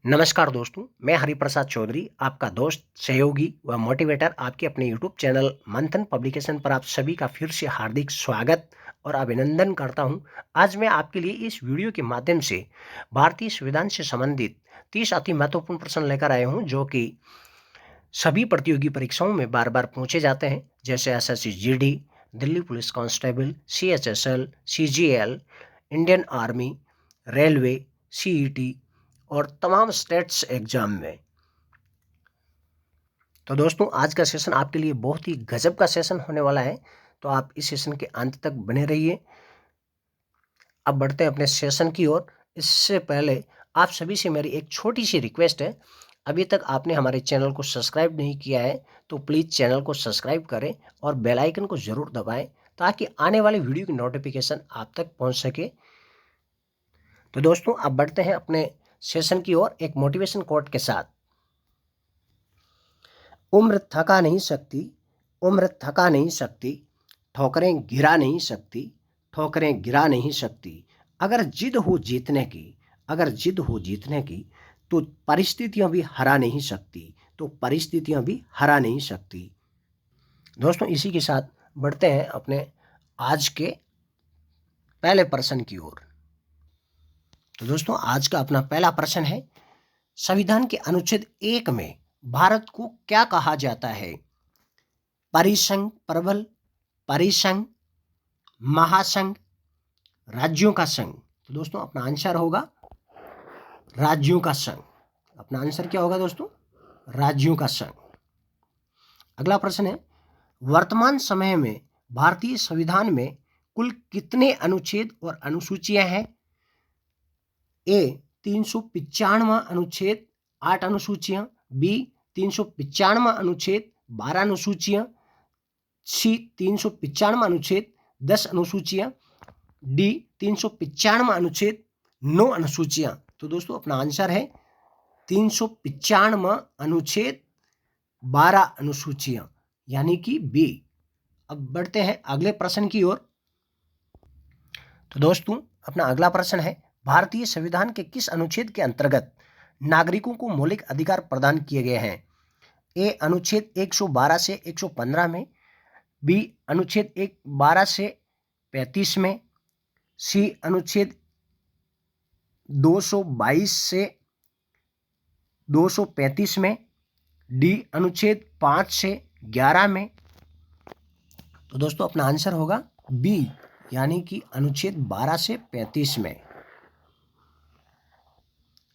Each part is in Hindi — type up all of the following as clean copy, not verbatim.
नमस्कार दोस्तों, मैं हरिप्रसाद चौधरी, आपका दोस्त, सहयोगी व मोटिवेटर आपके अपने यूट्यूब चैनल मंथन पब्लिकेशन पर आप सभी का फिर से हार्दिक स्वागत और अभिनंदन करता हूं। आज मैं आपके लिए इस वीडियो के माध्यम से भारतीय संविधान से संबंधित 30 अति महत्वपूर्ण प्रश्न लेकर आया हूं, जो कि सभी प्रतियोगी परीक्षाओं में बार बार पूछे जाते हैं, जैसे SSC GD, Delhi police constable, CHSL, CGL, Indian army, railway, CET और तमाम स्टेट्स एग्जाम में। तो दोस्तों, आज का सेशन आपके लिए बहुत ही गजब का सेशन होने वाला है, तो आप इस सेशन के अंत तक बने रहिए। अब बढ़ते हैं अपने सेशन की ओर। इससे पहले आप सभी से मेरी एक छोटी सी रिक्वेस्ट है, अभी तक आपने हमारे चैनल को सब्सक्राइब नहीं किया है तो प्लीज़ चैनल को सब्सक्राइब करें और बेल आइकन को ज़रूर दबाएं, ताकि आने वाले वीडियो की नोटिफिकेशन आप तक पहुंच सके। तो दोस्तों, अब बढ़ते हैं अपने सेशन की ओर एक मोटिवेशन कोट के साथ। उम्र थका नहीं सकती, उम्र थका नहीं सकती, ठोकरें गिरा नहीं सकती, ठोकरें गिरा नहीं सकती। अगर जिद हो जीतने की, अगर जिद हो जीतने की, तो परिस्थितियां भी हरा नहीं सकती, तो परिस्थितियां भी हरा नहीं सकती। दोस्तों, इसी के साथ बढ़ते हैं अपने आज के पहले प्रश्न की ओर। तो दोस्तों, आज का अपना पहला प्रश्न है, संविधान के अनुच्छेद 1 में भारत को क्या कहा जाता है? परिसंघ, प्रबल, परिसंघ, महासंघ, राज्यों का संघ। तो दोस्तों, अपना आंसर होगा राज्यों का संघ। अपना आंसर क्या होगा दोस्तों? राज्यों का संघ। अगला प्रश्न है, वर्तमान समय में भारतीय संविधान में कुल कितने अनुच्छेद और अनुसूचियां हैं? ए 395वां अनुच्छेद 8 अनुसूचियां, बी 395वां अनुच्छेद 12 अनुसूचियां, सी 395वां अनुच्छेद 10 अनुसूचियां, डी 395वां अनुच्छेद 9 अनुसूचियां। तो दोस्तों, अपना आंसर है 395वां अनुच्छेद 12 अनुसूचियां, यानी कि बी। अब बढ़ते हैं अगले प्रश्न की ओर। तो दोस्तों, अपना अगला प्रश्न है, भारतीय संविधान के किस अनुच्छेद के अंतर्गत नागरिकों को मौलिक अधिकार प्रदान किए गए हैं? ए अनुच्छेद 112 से 115 में, बी अनुच्छेद 112 से 35 में, सी अनुच्छेद 222 से 235 में, डी अनुच्छेद 5 से 11 में। तो दोस्तों, अपना आंसर होगा बी, यानी कि अनुच्छेद 12 से 35 में।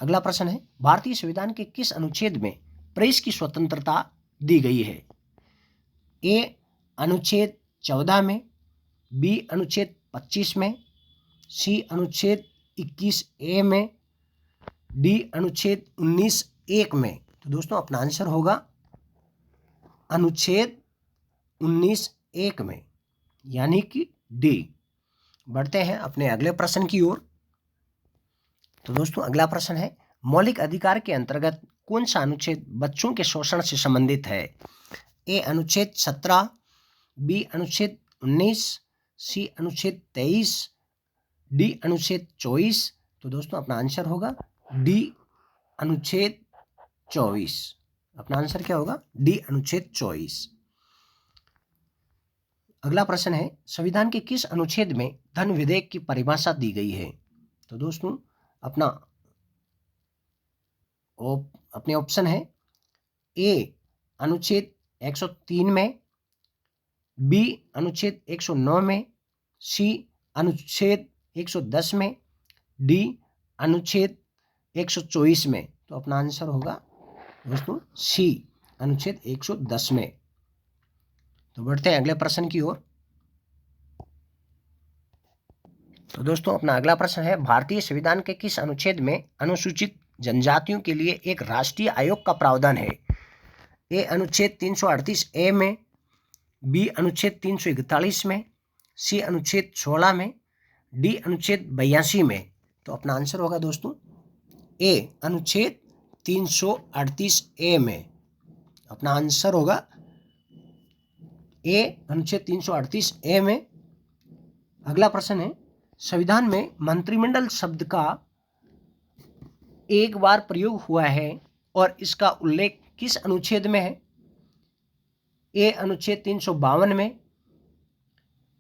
अगला प्रश्न है, भारतीय संविधान के किस अनुच्छेद में प्रेस की स्वतंत्रता दी गई है? ए अनुच्छेद 14 में, बी अनुच्छेद 25 में, सी अनुच्छेद 21A में, डी अनुच्छेद 19(1) में। तो दोस्तों, अपना आंसर होगा अनुच्छेद 19(1) में, यानी कि डी। बढ़ते हैं अपने अगले प्रश्न की ओर। तो दोस्तों, अगला प्रश्न है, मौलिक अधिकार के अंतर्गत कौन सा अनुच्छेद बच्चों के शोषण से संबंधित है? ए अनुच्छेद 17, बी अनुच्छेद 19, सी अनुच्छेद 23, डी अनुच्छेद 24। तो दोस्तों, अपना आंसर होगा डी अनुच्छेद 24। अपना आंसर क्या होगा? डी अनुच्छेद 24। अगला प्रश्न है, संविधान के किस अनुच्छेद में धन विधेयक की परिभाषा दी गई है? तो दोस्तों, अपने ऑप्शन है, ए अनुच्छेद 103 में, बी अनुच्छेद 109 में, सी अनुच्छेद 110 में, डी अनुच्छेद 124 में। तो अपना आंसर होगा दोस्तों सी, अनुच्छेद 110 में। तो बढ़ते हैं अगले प्रश्न की ओर। तो दोस्तों, अपना अगला प्रश्न है, भारतीय संविधान के किस अनुच्छेद में अनुसूचित जनजातियों के लिए एक राष्ट्रीय आयोग का प्रावधान है? ए अनुच्छेद 338A में, बी अनुच्छेद 341 में, सी अनुच्छेद 16 में, डी अनुच्छेद 82 में। तो अपना आंसर होगा दोस्तों ए अनुच्छेद 338A में। अपना आंसर होगा ए अनुच्छेद 338A में। अगला प्रश्न है, संविधान में मंत्रिमंडल शब्द का एक बार प्रयोग हुआ है और इसका उल्लेख किस अनुच्छेद में है? ए अनुच्छेद 352 में,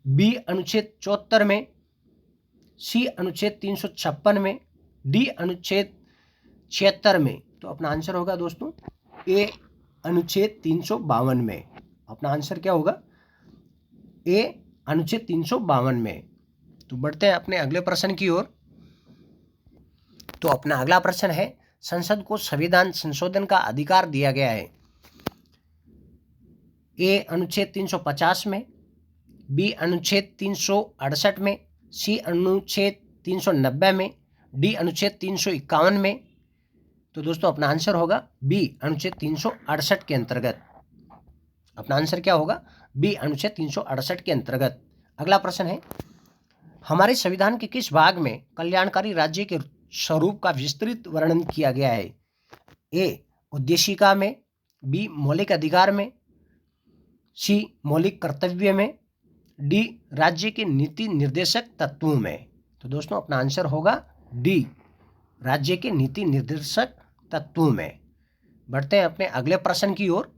बी अनुच्छेद 74 में, सी अनुच्छेद 356 में, डी अनुच्छेद 76 में। तो अपना आंसर होगा दोस्तों ए अनुच्छेद 352 में। अपना आंसर क्या होगा? ए अनुच्छेद 352 में। तो बढ़ते हैं अपने अगले प्रश्न की ओर। तो अपना अगला प्रश्न है, संसद को संविधान संशोधन का अधिकार दिया गया है। ए अनुच्छेद 350 में, बी अनुच्छेद 368 में, सी अनुच्छेद 390 में, डी अनुच्छेद 351 में। तो दोस्तों अपना आंसर होगा बी अनुच्छेद 368 के अंतर्गत। अपना आंसर क्या होगा? बी अनुच्छेद 368 के अंतर्गत। अगला प्रश्न है, हमारे संविधान के किस भाग में कल्याणकारी राज्य के स्वरूप का विस्तृत वर्णन किया गया है? ए उद्देशिका में, बी मौलिक अधिकार में, सी मौलिक कर्तव्य में, डी राज्य के नीति निर्देशक तत्वों में। तो दोस्तों अपना आंसर होगा डी राज्य के नीति निर्देशक तत्वों में। बढ़ते हैं अपने अगले प्रश्न की ओर।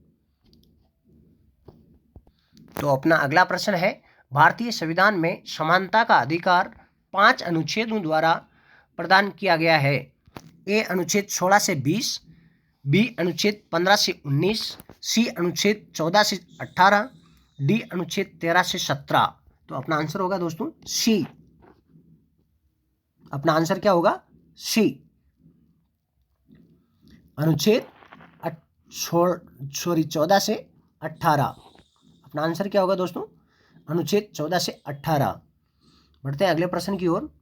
तो अपना अगला प्रश्न है, भारतीय संविधान में समानता का अधिकार 5 अनुच्छेदों द्वारा प्रदान किया गया है। ए अनुच्छेद 16 से 20, बी अनुच्छेद 15 से 19, सी अनुच्छेद 14 से 18, डी अनुच्छेद 13 से 17। तो अपना आंसर होगा दोस्तों सी। अपना आंसर क्या होगा? सी अनुच्छेद 14 से 18। अपना आंसर क्या होगा दोस्तों? अनुच्छेद 14 से 18। बढ़ते हैं अगले प्रश्न की ओर।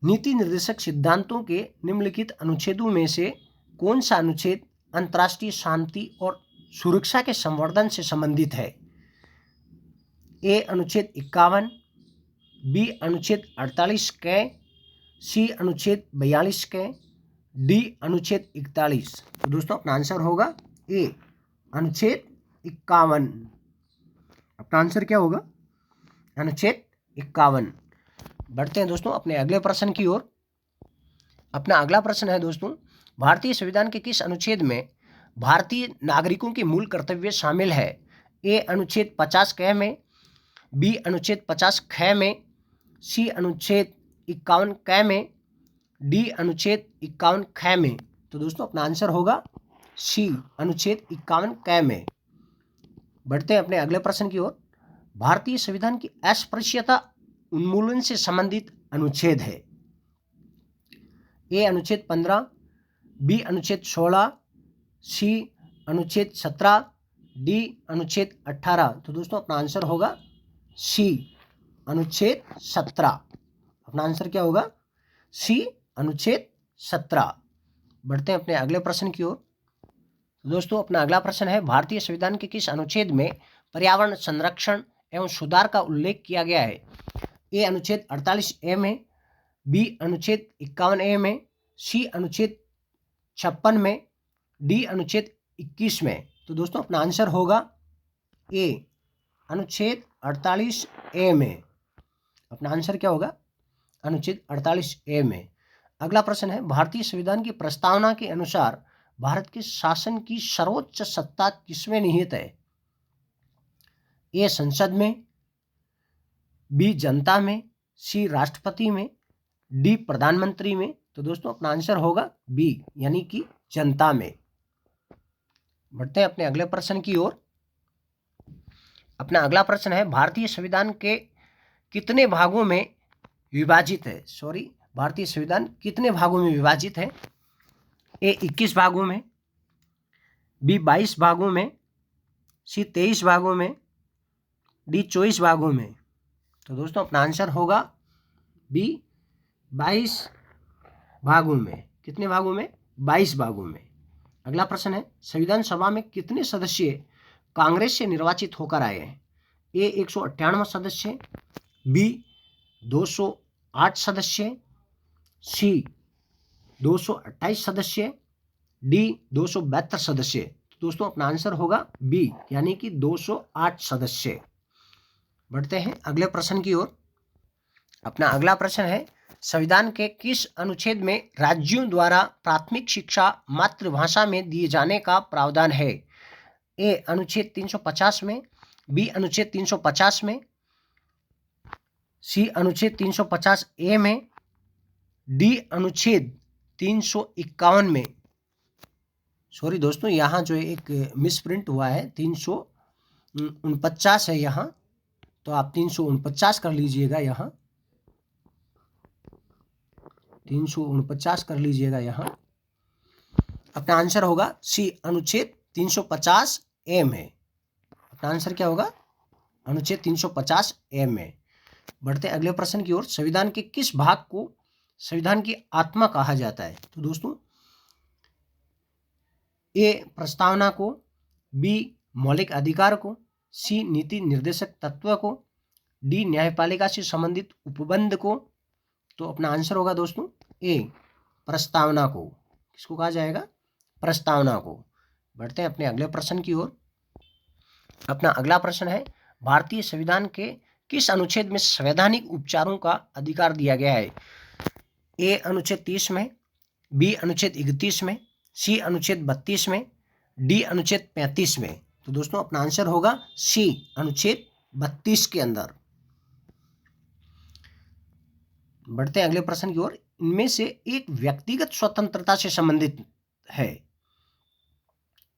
नीति निर्देशक सिद्धांतों के निम्नलिखित अनुच्छेदों में से कौन सा अनुच्छेद अंतर्राष्ट्रीय शांति और सुरक्षा के संवर्धन से संबंधित है? ए अनुच्छेद 51, बी अनुच्छेद 48 के, सी अनुच्छेद 42 के, डी अनुच्छेद 41। तो दोस्तों अपना आंसर होगा ए अनुच्छेद 51। अपना आंसर क्या होगा? अनुच्छेद 51। बढ़ते हैं दोस्तों अपने अगले प्रश्न की ओर। अपना अगला प्रश्न है दोस्तों, भारतीय संविधान के किस अनुच्छेद में भारतीय नागरिकों के मूल कर्तव्य शामिल है? ए अनुच्छेद 50 क में, बी अनुच्छेद 50 ख में, सी अनुच्छेद 51 क में, डी अनुच्छेद 51 ख में। तो दोस्तों अपना आंसर होगा सी अनुच्छेद 51 क में। बढ़ते हैं अपने अगले प्रश्न की ओर। भारतीय संविधान की अस्पृश्यता उन्मूलन से संबंधित अनुच्छेद है। ए अनुच्छेद 15, बी अनुच्छेद 16, सी अनुच्छेद 17, डी अनुच्छेद 18। तो दोस्तों अपना आंसर होगा सी अनुच्छेद 17। अपना आंसर क्या होगा? सी अनुच्छेद 17। बढ़ते हैं अपने अगले प्रश्न की ओर। दोस्तों अपना अगला प्रश्न है, भारतीय संविधान के किस अनुच्छेद में पर्यावरण संरक्षण एवं सुधार का उल्लेख किया गया है? ए अनुच्छेद 48 ए में, बी अनुच्छेद 51 ए में, सी अनुच्छेद 56 में, डी अनुच्छेद 21 में। तो दोस्तों अपना आंसर होगा ए अनुच्छेद 48 ए में। अपना आंसर क्या होगा? अनुच्छेद 48 ए में। अगला प्रश्न है, भारतीय संविधान की प्रस्तावना के अनुसार भारत के शासन की सर्वोच्च सत्ता किसमें निहित है? ए संसद में, बी जनता में, सी राष्ट्रपति में, डी प्रधानमंत्री में। तो दोस्तों अपना आंसर होगा बी यानी कि जनता में। बढ़ते हैं अपने अगले प्रश्न की ओर। अपना अगला प्रश्न है, भारतीय संविधान के कितने भागों में विभाजित है? भारतीय संविधान कितने भागों में विभाजित है? ए 21 भागों में, बी 22 भागों में, सी 23 भागों में, डी 24 भागों में। तो दोस्तों अपना आंसर होगा बी 22 भागों में। कितने भागों में? 22 भागों में। अगला प्रश्न है, संविधान सभा में कितने सदस्य कांग्रेस से निर्वाचित होकर आए हैं? ए 198 सदस्य, बी 208 सदस्य, सी 228 सदस्य, डी 272 सदस्य। तो दोस्तों अपना आंसर होगा बी यानी कि 208 सदस्य। बढ़ते हैं अगले प्रश्न की ओर। अपना अगला प्रश्न है, संविधान के किस अनुच्छेद में राज्यों द्वारा प्राथमिक शिक्षा मातृभाषा में दिए जाने का प्रावधान है? ए अनुच्छेद 350 में, बी अनुच्छेद 350 में, सी अनुच्छेद 350 ए में, डी अनुच्छेद 351 में। सॉरी दोस्तों, यहाँ जो एक मिसप्रिंट हुआ है, 349 है यहाँ, तो आप 349 कर लीजिएगा। यहाँ 349 कर लीजिएगा। यहाँ अपना आंसर होगा सी अनुच्छेद 350 ए में। अपना आंसर क्या होगा? अनुच्छेद 350 ए में। बढ़ते अगले प्रश्न की ओर। संविधान के किस भाग को संविधान की आत्मा कहा जाता है? तो दोस्तों, ए प्रस्तावना को, बी मौलिक अधिकार को, सी नीति निर्देशक तत्व को, डी न्यायपालिका से संबंधित उपबंध को। तो अपना आंसर होगा दोस्तों ए प्रस्तावना को। किसको कहा जाएगा? प्रस्तावना को। बढ़ते हैं अपने अगले प्रश्न की ओर। अपना अगला प्रश्न है, भारतीय संविधान के किस अनुच्छेद में संवैधानिक उपचारों का अधिकार दिया गया है? ए अनुच्छेद 30 में, बी अनुच्छेद 31 में, सी अनुच्छेद 32 में, डी अनुच्छेद 35 में। तो दोस्तों अपना आंसर होगा सी अनुच्छेद 32 के अंदर। बढ़ते हैं अगले प्रश्न की ओर। इनमें से एक व्यक्तिगत स्वतंत्रता से संबंधित है।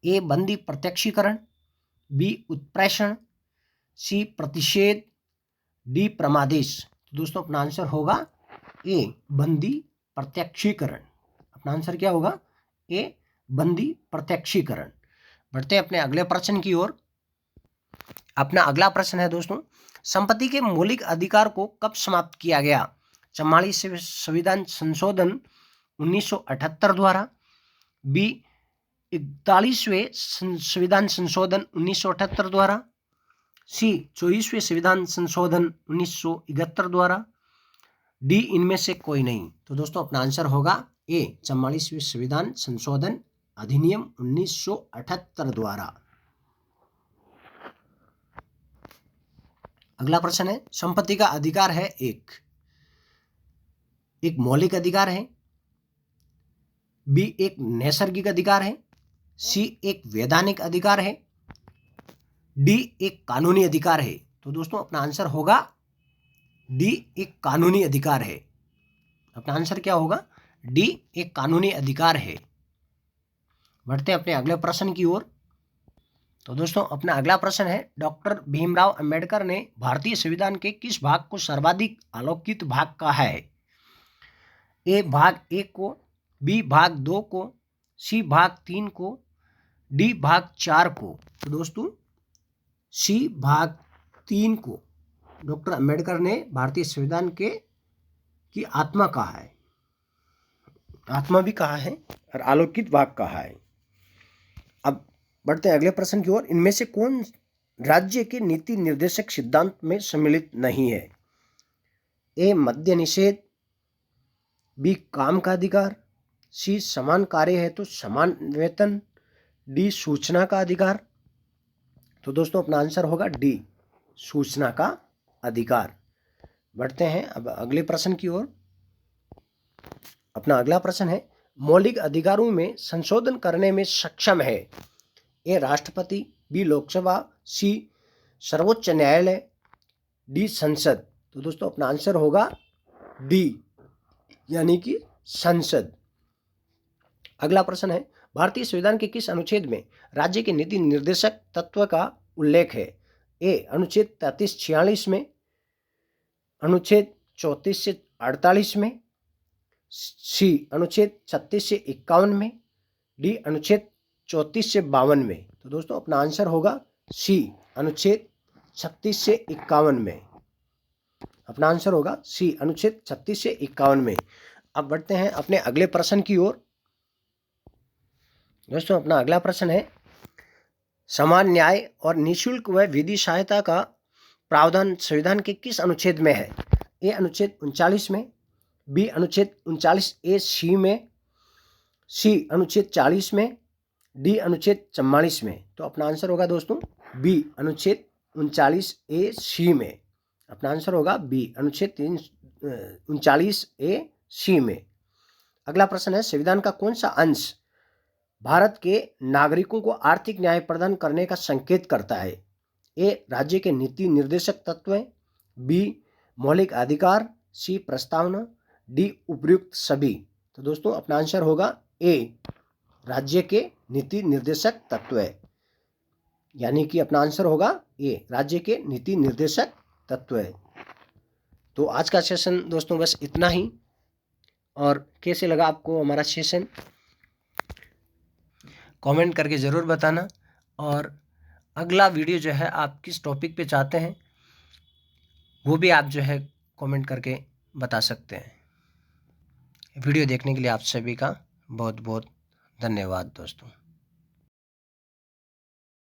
ए बंदी प्रत्यक्षीकरण, बी उत्प्रेषण, सी प्रतिषेध, डी प्रमादेश। तो दोस्तों अपना आंसर होगा ए बंदी प्रत्यक्षीकरण। अपना आंसर क्या होगा? ए बंदी प्रत्यक्षीकरण। बढ़ते हैं अपने अगले प्रश्न की ओर। अपना अगला प्रश्न है दोस्तों, संपत्ति के मौलिक अधिकार को कब समाप्त किया गया? 44वें संविधान संशोधन 1978 द्वारा, बी 41वें संविधान संशोधन 1978 द्वारा, सी 24वें संविधान संशोधन 1971 द्वारा, डी इनमें से कोई नहीं। तो दोस्तों अपना आंसर होगा ए 44वें संविधान संशोधन अधिनियम 1978 द्वारा। अगला प्रश्न है, संपत्ति का अधिकार है एक मौलिक अधिकार है, बी एक नैसर्गिक अधिकार है, सी एक वैधानिक अधिकार है, डी एक कानूनी अधिकार है। तो दोस्तों अपना आंसर होगा डी एक कानूनी अधिकार है। अपना आंसर क्या होगा? डी एक कानूनी अधिकार है। बढ़ते हैं अपने अगले प्रश्न की ओर। तो दोस्तों अपना अगला प्रश्न है, डॉक्टर भीमराव अंबेडकर ने भारतीय संविधान के किस भाग को सर्वाधिक आलोकित भाग कहा है? ए भाग 1 को, बी भाग 2 को, सी भाग 3 को, डी भाग 4 को। तो दोस्तों सी भाग 3 को डॉक्टर अंबेडकर ने भारतीय संविधान की आत्मा कहा है। आत्मा भी कहा है और आलोकित भाग कहा है। अब बढ़ते हैं अगले प्रश्न की ओर। इनमें से कौन राज्य के नीति निर्देशक सिद्धांत में सम्मिलित नहीं है? ए मद्य निषेध, बी काम का अधिकार, सी समान कार्य है तो समान वेतन, डी सूचना का अधिकार। तो दोस्तों अपना आंसर होगा डी सूचना का अधिकार। बढ़ते हैं अब अगले प्रश्न की ओर। अपना अगला प्रश्न है, मौलिक अधिकारों में संशोधन करने में सक्षम है? ए राष्ट्रपति, बी लोकसभा, सी सर्वोच्च न्यायालय, डी संसद। तो दोस्तों अपना आंसर होगा डी यानी कि संसद। अगला प्रश्न है, भारतीय संविधान के किस अनुच्छेद में राज्य के नीति निर्देशक तत्व का उल्लेख है? ए अनुच्छेद 33-46 में, अनुच्छेद 34 से 48 में, सी अनुच्छेद 36 से 51 में, डी अनुच्छेद 34 से 52 में। तो दोस्तों अपना आंसर होगा सी अनुच्छेद 36 से 51 में। अपना आंसर होगा सी अनुच्छेद 36 से 51 में। अब बढ़ते हैं अपने अगले प्रश्न की ओर। दोस्तों अपना अगला प्रश्न है, समान न्याय और निःशुल्क व विधि सहायता का प्रावधान संविधान के किस अनुच्छेद में है? ए अनुच्छेद 39 में, बी अनुच्छेद 39A सी में, सी अनुच्छेद 40 में, डी अनुच्छेद 44 में। तो अपना आंसर होगा दोस्तों बी अनुच्छेद 39A सी में। अपना आंसर होगा बी अनुच्छेद 39A(C) में। अगला प्रश्न है, संविधान का कौन सा अंश भारत के नागरिकों को आर्थिक न्याय प्रदान करने का संकेत करता है? ए, राज्य के नीति निर्देशक तत्व, बी, मौलिक अधिकार, सी, प्रस्तावना, डी, उपयुक्त सभी। तो दोस्तों अपना आंसर होगा ए, राज्य के नीति निर्देशक तत्व, यानी कि अपना आंसर होगा ए, राज्य के नीति निर्देशक तत्व। तो आज का सेशन दोस्तों बस इतना ही। और कैसे लगा आपको हमारा सेशन, कमेंट करके ज़रूर बताना। और अगला वीडियो जो है आप किस टॉपिक पे चाहते हैं वो भी आप जो है कमेंट करके बता सकते हैं। वीडियो देखने के लिए आप सभी का बहुत बहुत धन्यवाद दोस्तों।